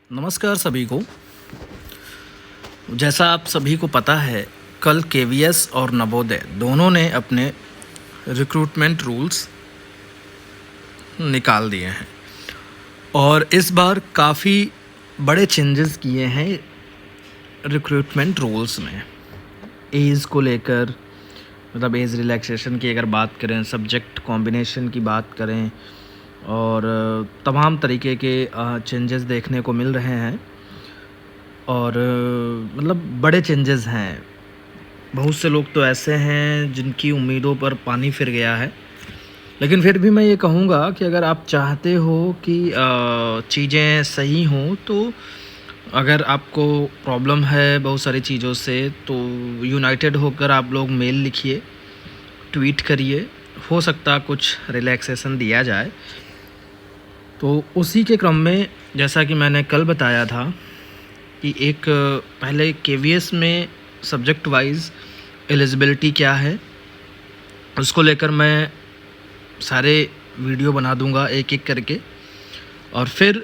नमस्कार सभी को। जैसा आप सभी को पता है, कल केवीएस और नवोदय दोनों ने अपने रिक्रूटमेंट रूल्स निकाल दिए हैं और इस बार काफ़ी बड़े चेंजेस किए हैं रिक्रूटमेंट रूल्स में। एज को लेकर, मतलब एज रिलैक्सेशन की अगर बात करें, सब्जेक्ट कॉम्बिनेशन की बात करें और तमाम तरीके के चेंजेस देखने को मिल रहे हैं और मतलब बड़े चेंजेस हैं। बहुत से लोग तो ऐसे हैं जिनकी उम्मीदों पर पानी फिर गया है, लेकिन फिर भी मैं ये कहूँगा कि अगर आप चाहते हो कि चीज़ें सही हों, तो अगर आपको प्रॉब्लम है बहुत सारी चीज़ों से, तो यूनाइटेड होकर आप लोग मेल लिखिए, ट्वीट करिए, हो सकता कुछ रिलैक्सेशन दिया जाए। तो उसी के क्रम में, जैसा कि मैंने कल बताया था कि एक पहले केवीएस में सब्जेक्ट वाइज एलिजिबिलिटी क्या है, उसको लेकर मैं सारे वीडियो बना दूंगा एक एक करके, और फिर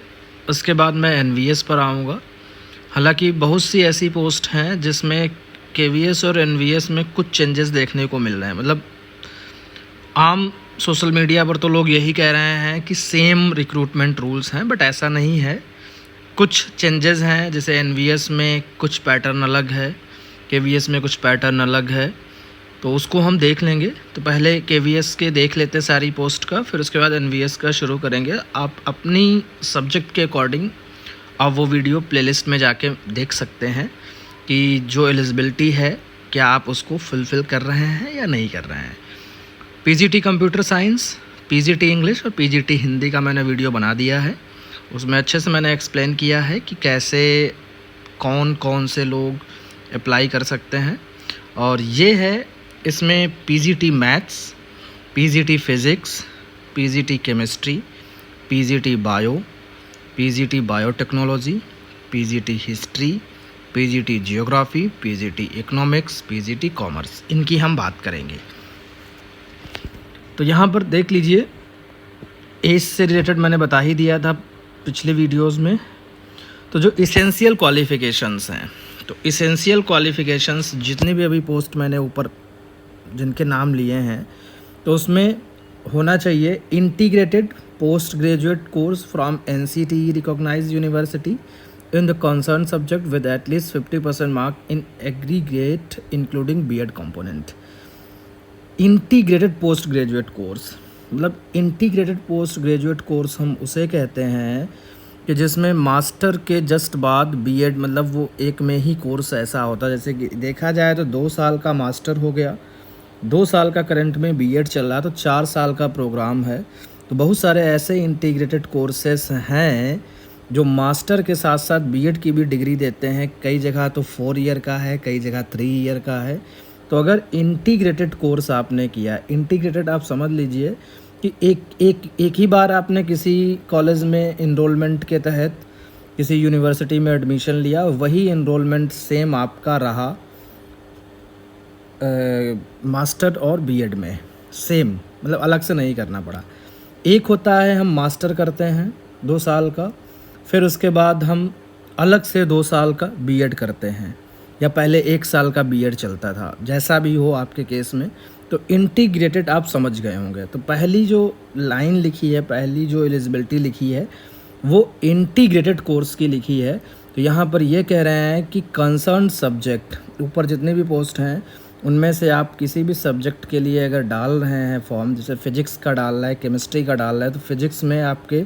उसके बाद मैं एनवीएस पर आऊँगा। हालांकि बहुत सी ऐसी पोस्ट हैं जिसमें केवीएस और एनवीएस में कुछ चेंजेस देखने को मिल रहे हैं। मतलब आम सोशल मीडिया पर तो लोग यही कह रहे हैं कि सेम रिक्रूटमेंट रूल्स हैं, बट ऐसा नहीं है। कुछ चेंजेस हैं, जैसे एनवीएस में कुछ पैटर्न अलग है, केवीएस में कुछ पैटर्न अलग है, तो उसको हम देख लेंगे। तो पहले केवीएस के देख लेते हैं सारी पोस्ट का, फिर उसके बाद एनवीएस का शुरू करेंगे। आप अपनी सब्जेक्ट के अकॉर्डिंग आप वो वीडियो प्लेलिस्ट में जाके देख सकते हैं कि जो एलिजिबिलिटी है क्या आप उसको फुलफ़िल कर रहे हैं या नहीं कर रहे हैं। PGT computer science, PGT English और पीजीटी हिंदी का मैंने वीडियो बना दिया है। उसमें अच्छे से मैंने एक्सप्लेन किया है कि कैसे कौन कौन से लोग अप्लाई कर सकते हैं। और ये है, इसमें PGT maths, PGT physics, PGT chemistry, PGT bio, PGT biotechnology, PGT history, PGT geography, PGT economics, PGT commerce, इनकी हम बात करेंगे। तो यहाँ पर देख लीजिए, एज से रिलेटेड मैंने बता ही दिया था पिछले वीडियोस में। तो जो इसेंशियल क्वालिफ़िकेशंस हैं, तो इसेंशियल क्वालिफ़िकेशंस जितने भी अभी पोस्ट मैंने ऊपर जिनके नाम लिए हैं, तो उसमें होना चाहिए integrated post graduate course from NCTE recognized university in the concerned subject with at least 50% mark in aggregate including B.Ed component। Integrated post graduate course, मतलब इंटीग्रेटेड पोस्ट ग्रेजुएट कोर्स हम उसे कहते हैं कि जिसमें मास्टर के जस्ट बाद BEd, मतलब वो एक में ही कोर्स ऐसा होता है। जैसे कि देखा जाए तो 2 साल का मास्टर हो गया, 2 साल का करंट में बीएड चल रहा है, तो 4 साल का प्रोग्राम है। तो बहुत सारे ऐसे इंटीग्रेटेड कोर्सेस हैं जो मास्टर के साथ साथ बीएड की भी डिग्री देते हैं। कई जगह तो 4 ईयर का है, कई जगह 3 ईयर का है। तो अगर इंटीग्रेटेड कोर्स आपने किया, इंटीग्रेटेड आप समझ लीजिए कि एक ही बार आपने किसी कॉलेज में इनरोलमेंट के तहत किसी यूनिवर्सिटी में एडमिशन लिया, वही इनरोलमेंट सेम आपका रहा मास्टर और बीएड में, सेम, मतलब अलग से नहीं करना पड़ा। एक होता है हम मास्टर करते हैं 2 साल का, फिर उसके बाद हम अलग से 2 साल का बीएड करते हैं, या पहले 1 साल का बीएड चलता था, जैसा भी हो आपके केस में। तो इंटीग्रेटेड आप समझ गए होंगे। तो पहली जो लाइन लिखी है, पहली जो एलिजिबिलिटी लिखी है, वो इंटीग्रेटेड कोर्स की लिखी है। तो यहाँ पर ये कह रहे हैं कि कंसर्न सब्जेक्ट, ऊपर जितने भी पोस्ट हैं उनमें से आप किसी भी सब्जेक्ट के लिए अगर डाल रहे हैं फॉर्म, जैसे फ़िज़िक्स का डाल रहा है, केमिस्ट्री का डाल रहा है, तो फिज़िक्स में आपके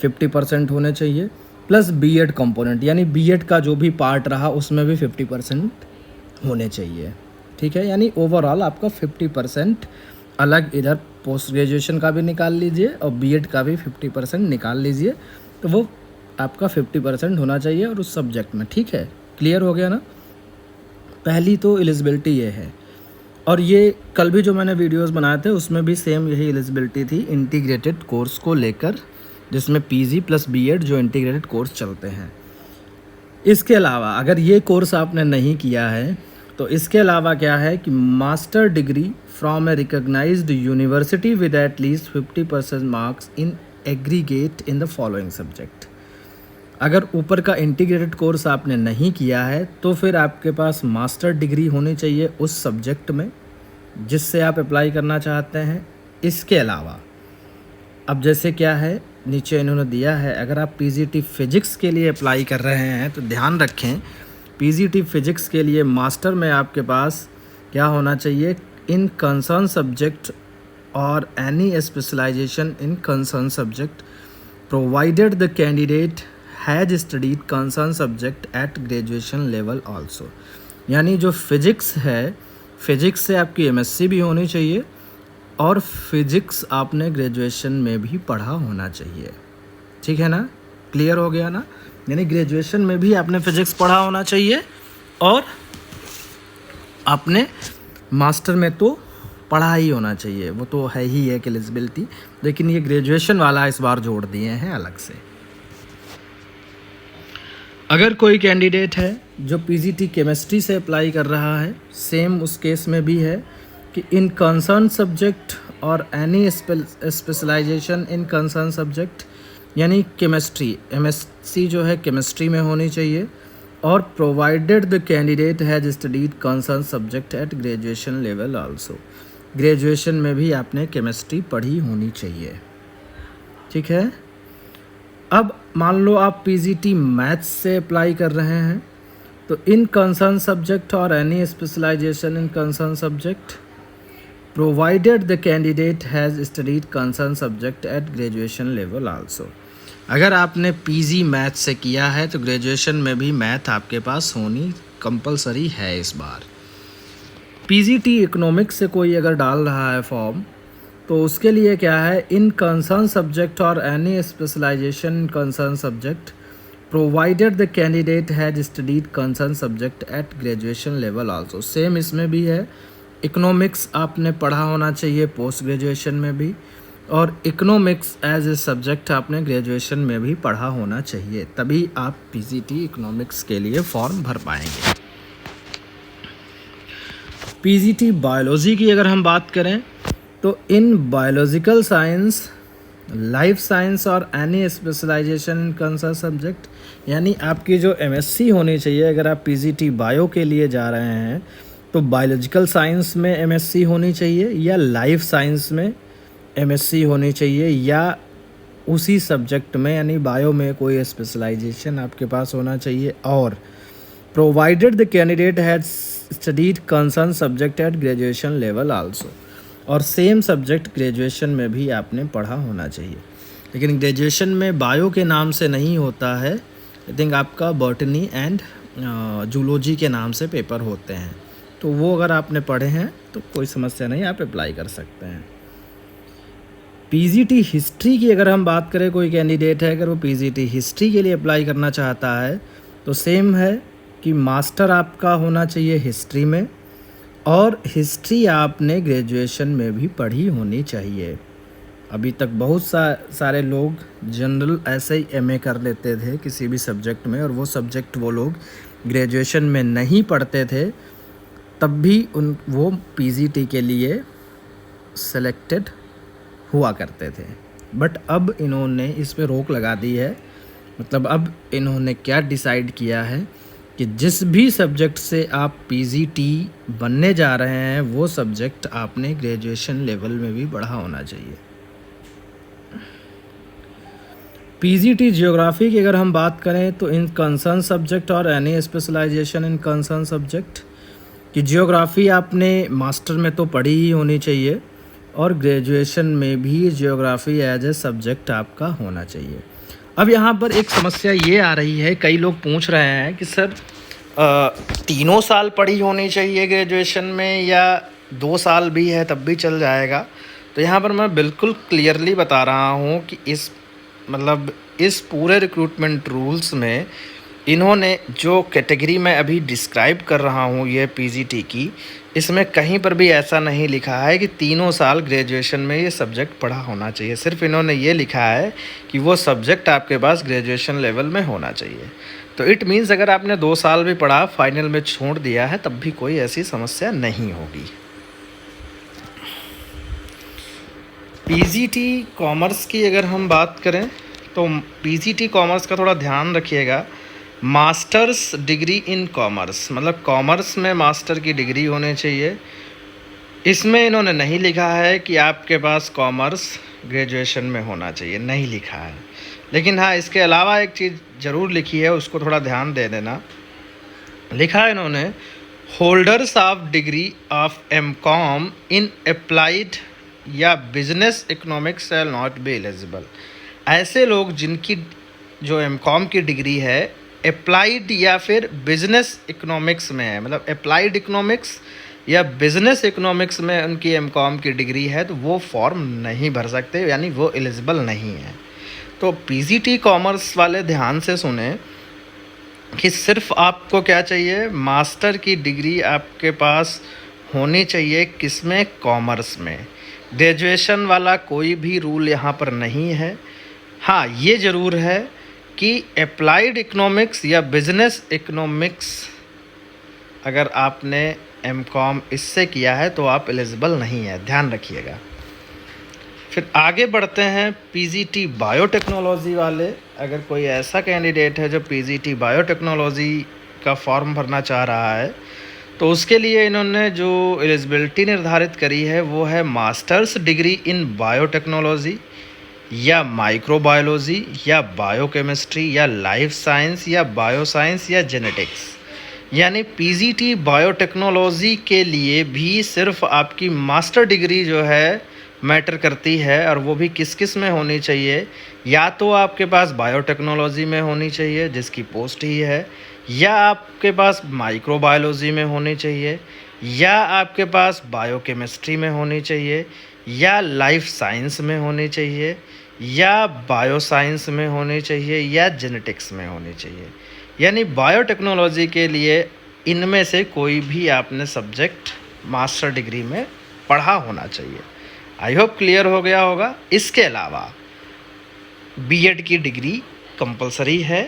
50% होने चाहिए, प्लस बीएड कंपोनेंट, यानी बीएड का जो भी पार्ट रहा उसमें भी 50% होने चाहिए। ठीक है, यानी ओवरऑल आपका 50% अलग इधर पोस्ट ग्रेजुएशन का भी निकाल लीजिए और बीएड का भी 50% निकाल लीजिए, तो वो आपका 50% होना चाहिए और उस सब्जेक्ट में। ठीक है, क्लियर हो गया ना। पहली तो एलिजिबिलिटी ये है, और ये कल भी जो मैंने वीडियोस बनाए थे उसमें भी सेम यही एलिजिबिलिटी थी इंटीग्रेटेड कोर्स को लेकर, जिसमें पीजी प्लस बीएड जो इंटीग्रेटेड कोर्स चलते हैं। इसके अलावा अगर ये कोर्स आपने नहीं किया है, तो इसके अलावा क्या है कि master degree from a recognized university with at least 50% marks in aggregate in the following subject. अगर ऊपर का इंटीग्रेटेड कोर्स आपने नहीं किया है तो फिर आपके पास मास्टर डिग्री होनी चाहिए उस सब्जेक्ट में जिससे आप अप्लाई करना चाहते हैं। इसके अलावा अब जैसे क्या है, नीचे इन्होंने दिया है, अगर आप पीजीटी फिजिक्स के लिए अप्लाई कर रहे हैं तो ध्यान रखें, पीजीटी फिजिक्स के लिए मास्टर में आपके पास क्या होना चाहिए, इन कंसर्न सब्जेक्ट और any specialisation in concern subject provided the candidate has studied concern subject at graduation level also. यानी जो फिजिक्स है, फिजिक्स से आपकी एमएससी भी होनी चाहिए और फिजिक्स आपने ग्रेजुएशन में भी पढ़ा होना चाहिए। ठीक है ना, क्लियर हो गया ना। यानी ग्रेजुएशन में भी आपने फिजिक्स पढ़ा होना चाहिए और आपने मास्टर में तो पढ़ा ही होना चाहिए, वो तो है ही है एलिजिबिलिटी, लेकिन ये ग्रेजुएशन वाला इस बार जोड़ दिए हैं अलग से। अगर कोई कैंडिडेट है जो पीजीटी केमिस्ट्री से अप्लाई कर रहा है, सेम उस केस में भी है कि इन कंसर्न सब्जेक्ट और any specialisation in concern subject, यानी केमिस्ट्री, एमएससी जो है केमिस्ट्री में होनी चाहिए और provided the candidate has studied concern subject at graduation level also. Graduation में भी आपने केमिस्ट्री पढ़ी होनी चाहिए। ठीक है। अब मान लो आप पीजीटी मैथ्स से अप्लाई कर रहे हैं, तो इन कंसर्न सब्जेक्ट और any specialisation in concern subject provided the candidate has studied concern subject at graduation level also. अगर आपने पीजी मैथ से किया है तो ग्रेजुएशन में भी मैथ आपके पास होनी कंपलसरी है इस बार। पीजीटी इकोनॉमिक्स से कोई अगर डाल रहा है फॉर्म, तो उसके लिए क्या है, इन कंसर्न सब्जेक्ट और any specialisation in concern subject provided the candidate has studied concern subject at graduation level also. Same इसमें भी है, इकोनॉमिक्स आपने पढ़ा होना चाहिए पोस्ट ग्रेजुएशन में भी, और इकोनॉमिक्स एज ए सब्जेक्ट आपने ग्रेजुएशन में भी पढ़ा होना चाहिए, तभी आप पीजीटी इकोनॉमिक्स के लिए फॉर्म भर पाएंगे। पीजीटी बायोलॉजी की अगर हम बात करें तो in biological science, life science और any specialisation in concern subject, यानी आपकी जो एमएससी होनी चाहिए, अगर आप पीजीटी बायो के लिए जा रहे हैं तो बायोलॉजिकल साइंस में एमएससी होनी चाहिए या लाइफ साइंस में एमएससी होनी चाहिए या उसी सब्जेक्ट में यानी बायो में कोई स्पेशलाइजेशन आपके पास होना चाहिए, और provided the candidate has studied concern subject at graduation level also, और सेम सब्जेक्ट ग्रेजुएशन में भी आपने पढ़ा होना चाहिए। लेकिन ग्रेजुएशन में बायो के नाम से नहीं होता है, आई थिंक आपका बॉटनी एंड जूलॉजी के नाम से पेपर होते हैं, तो वो अगर आपने पढ़े हैं तो कोई समस्या नहीं, आप अप्लाई कर सकते हैं। पीजीटी हिस्ट्री की अगर हम बात करें, कोई कैंडिडेट है अगर वो पीजीटी हिस्ट्री के लिए अप्लाई करना चाहता है तो सेम है कि मास्टर आपका होना चाहिए हिस्ट्री में, और हिस्ट्री आपने ग्रेजुएशन में भी पढ़ी होनी चाहिए। अभी तक बहुत सारे लोग जनरल ऐसे ही एमए कर लेते थे किसी भी सब्जेक्ट में, और वो सब्जेक्ट वो लोग ग्रेजुएशन में नहीं पढ़ते थे, तब भी वो पीजीटी के लिए सेलेक्टेड हुआ करते थे। बट अब इन्होंने इस पे रोक लगा दी है, मतलब अब इन्होंने क्या डिसाइड किया है कि जिस भी सब्जेक्ट से आप पीजीटी बनने जा रहे हैं वो सब्जेक्ट आपने ग्रेजुएशन लेवल में भी पढ़ा होना चाहिए। पीजीटी जियोग्राफी की अगर हम बात करें तो इन कंसर्न सब्जेक्ट और any specialisation in concern subject कि जियोग्राफी आपने मास्टर में तो पढ़ी ही होनी चाहिए और ग्रेजुएशन में भी जियोग्राफी एज ए सब्जेक्ट आपका होना चाहिए। अब यहाँ पर एक समस्या ये आ रही है, कई लोग पूछ रहे हैं कि सर 3 साल पढ़ी होनी चाहिए ग्रेजुएशन में या 2 साल भी है तब भी चल जाएगा। तो यहाँ पर मैं बिल्कुल क्लियरली बता रहा हूँ कि इस पूरे रिक्रूटमेंट रूल्स में इन्होंने जो कैटेगरी मैं अभी डिस्क्राइब कर रहा हूँ ये पीजीटी की, इसमें कहीं पर भी ऐसा नहीं लिखा है कि 3 साल ग्रेजुएशन में ये सब्जेक्ट पढ़ा होना चाहिए। सिर्फ इन्होंने ये लिखा है कि वो सब्जेक्ट आपके पास ग्रेजुएशन लेवल में होना चाहिए। तो इट मीन्स अगर आपने 2 साल भी पढ़ा, फाइनल में छोड़ दिया है, तब भी कोई ऐसी समस्या नहीं होगी। पीजीटी कॉमर्स की अगर हम बात करें तो पीजीटी कॉमर्स का थोड़ा ध्यान रखिएगा। मास्टर्स डिग्री इन कॉमर्स, मतलब कॉमर्स में मास्टर की डिग्री होनी चाहिए। इसमें इन्होंने नहीं लिखा है कि आपके पास कॉमर्स ग्रेजुएशन में होना चाहिए, नहीं लिखा है। लेकिन हाँ, इसके अलावा एक चीज़ ज़रूर लिखी है, उसको थोड़ा ध्यान दे देना। लिखा है इन्होंने, holders of degree of MCom in applied या business economics shall not be eligible. ऐसे लोग जिनकी जो एमकॉम की डिग्री है अप्लाइड या फिर बिजनेस इकोनॉमिक्स में है, मतलब अप्लाइड इकोनॉमिक्स या बिजनेस इकोनॉमिक्स में उनकी एमकॉम की डिग्री है, तो वो फॉर्म नहीं भर सकते, यानी वो एलिजिबल नहीं है। तो पीजीटी कॉमर्स वाले ध्यान से सुने कि सिर्फ आपको क्या चाहिए, मास्टर की डिग्री आपके पास होनी चाहिए। किसमें? कॉमर्स में। ग्रेजुएशन वाला कोई भी रूल यहाँ पर नहीं है। हाँ, ये ज़रूर है कि अप्लाइड इकोनॉमिक्स या बिजनेस इकोनॉमिक्स अगर आपने एमकॉम इससे किया है तो आप एलिजिबल नहीं है, ध्यान रखिएगा। फिर आगे बढ़ते हैं पीजीटी बायोटेक्नोलॉजी वाले। अगर कोई ऐसा कैंडिडेट है जो पीजीटी बायोटेक्नोलॉजी का फॉर्म भरना चाह रहा है, तो उसके लिए इन्होंने जो एलिजिबिलिटी निर्धारित करी है वो है मास्टर्स डिग्री इन बायोटेक्नोलॉजी या माइक्रोबायोलॉजी या बायोकेमिस्ट्री या लाइफ साइंस या बायोसाइंस या जेनेटिक्स। यानी पीजीटी बायोटेक्नोलॉजी के लिए भी सिर्फ आपकी मास्टर डिग्री जो है मैटर करती है, और वो भी किस किस में होनी चाहिए। या तो आपके पास बायोटेक्नोलॉजी में होनी चाहिए जिसकी पोस्ट ही है, या आपके पास माइक्रोबायोलॉजी में होनी चाहिए, या आपके पास बायोकेमिस्ट्री में होनी चाहिए, या लाइफ साइंस में होनी चाहिए, या बायोसाइंस में होनी चाहिए, या जेनेटिक्स में होनी चाहिए। यानी बायोटेक्नोलॉजी के लिए इनमें से कोई भी आपने सब्जेक्ट मास्टर डिग्री में पढ़ा होना चाहिए। आई होप क्लियर हो गया होगा। इसके अलावा बीएड की डिग्री कंपलसरी है।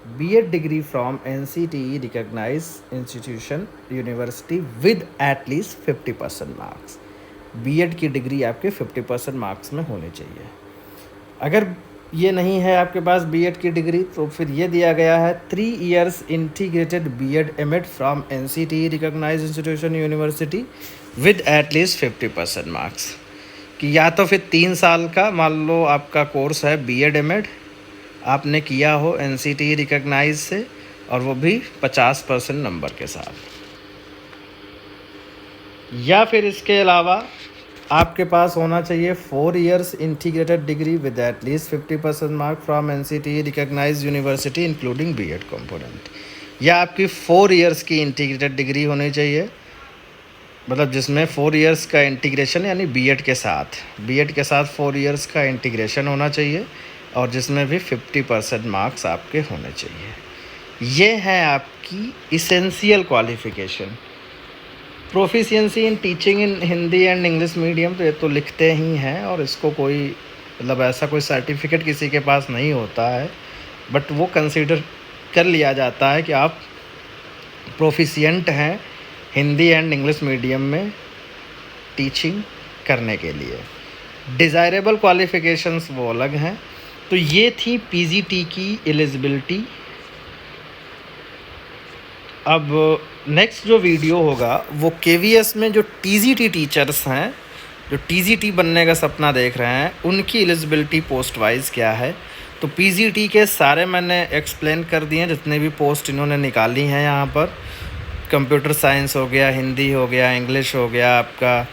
BEd degree from NCTE recognized institution university with at least 50% marks. BEd की डिग्री आपके 50% मार्क्स में होनी चाहिए। अगर ये नहीं है आपके पास बीएड की डिग्री, तो फिर ये दिया गया है 3 years integrated BEd MEd from NCTE recognized institution university with at least 50% marks. कि या तो फिर 3 साल का मान लो आपका कोर्स है बीएड एमएड, आपने किया हो एनसीटीई रिकॉग्नाइज से, और वो भी 50% नंबर के साथ। या फिर इसके अलावा आपके पास होना चाहिए 4 years integrated degree with at least 50% mark from NCTE recognized university including BEd component. या आपकी 4 years की इंटीग्रेटेड डिग्री होनी चाहिए, मतलब जिसमें 4 years का इंटीग्रेशन, यानी बीएड के साथ 4 years का इंटीग्रेशन होना चाहिए, और जिसमें भी 50% मार्क्स आपके होने चाहिए। ये है आपकी essential qualification. Proficiency in teaching in Hindi and English medium, तो ये तो लिखते ही हैं, और इसको कोई मतलब ऐसा कोई सर्टिफिकेट किसी के पास नहीं होता है, बट वो कंसीडर कर लिया जाता है कि आप प्रोफिशिएंट हैं हिंदी एंड इंग्लिश मीडियम में टीचिंग करने के लिए। डिज़ायरेबल क्वालिफ़िकेशंस वो अलग हैं। तो ये थी पीजीटी की एलिजिबिलिटी। अब नेक्स्ट जो वीडियो होगा वो केवीएस में जो टीजीटी टीचर्स हैं, जो टीजीटी बनने का सपना देख रहे हैं, उनकी एलिजिबिलिटी पोस्ट वाइज क्या है। तो पीजीटी के सारे मैंने एक्सप्लेन कर दिए हैं, जितने भी पोस्ट इन्होंने निकाली हैं यहाँ पर। कंप्यूटर साइंस हो गया, हिंदी हो गया, इंग्लिश हो गया, आपका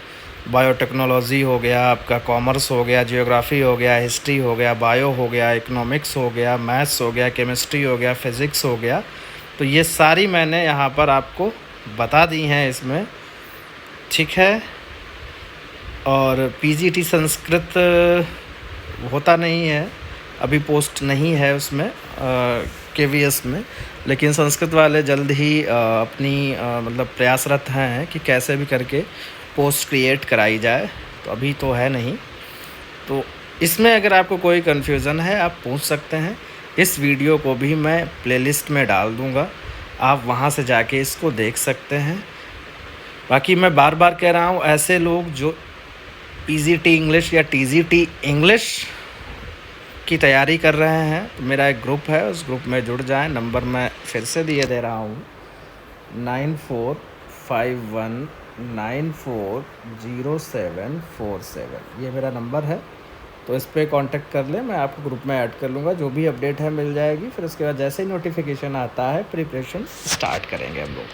बायोटेक्नोलॉजी हो गया, आपका कॉमर्स हो गया, जियोग्राफी हो गया, हिस्ट्री हो गया, बायो हो गया, इकोनॉमिक्स हो गया, मैथ्स हो गया, केमिस्ट्री हो गया, फिज़िक्स हो गया। तो ये सारी मैंने यहाँ पर आपको बता दी हैं इसमें, ठीक है। और पीजीटी संस्कृत होता नहीं है, अभी पोस्ट नहीं है उसमें केवीएस में, लेकिन संस्कृत वाले जल्द ही अपनी मतलब प्रयासरत हैं कि कैसे भी करके पोस्ट क्रिएट कराई जाए, तो अभी तो है नहीं। तो इसमें अगर आपको कोई कन्फ्यूज़न है आप पूछ सकते हैं। इस वीडियो को भी मैं प्लेलिस्ट में डाल दूँगा, आप वहाँ से जाके इसको देख सकते हैं। बाकी मैं बार बार कह रहा हूँ, ऐसे लोग जो पीजीटी इंग्लिश या टीजीटी इंग्लिश की तैयारी कर रहे हैं तो मेरा एक ग्रुप है, उस ग्रुप में जुड़ जाएं। नंबर मैं फिर से दिए दे रहा हूँ 9451940747। ये मेरा नंबर है, तो इस पे कांटेक्ट कर लें, मैं आपको ग्रुप में ऐड कर लूँगा। जो भी अपडेट है मिल जाएगी। फिर उसके बाद जैसे ही नोटिफिकेशन आता है प्रिपरेशन स्टार्ट करेंगे हम लोग।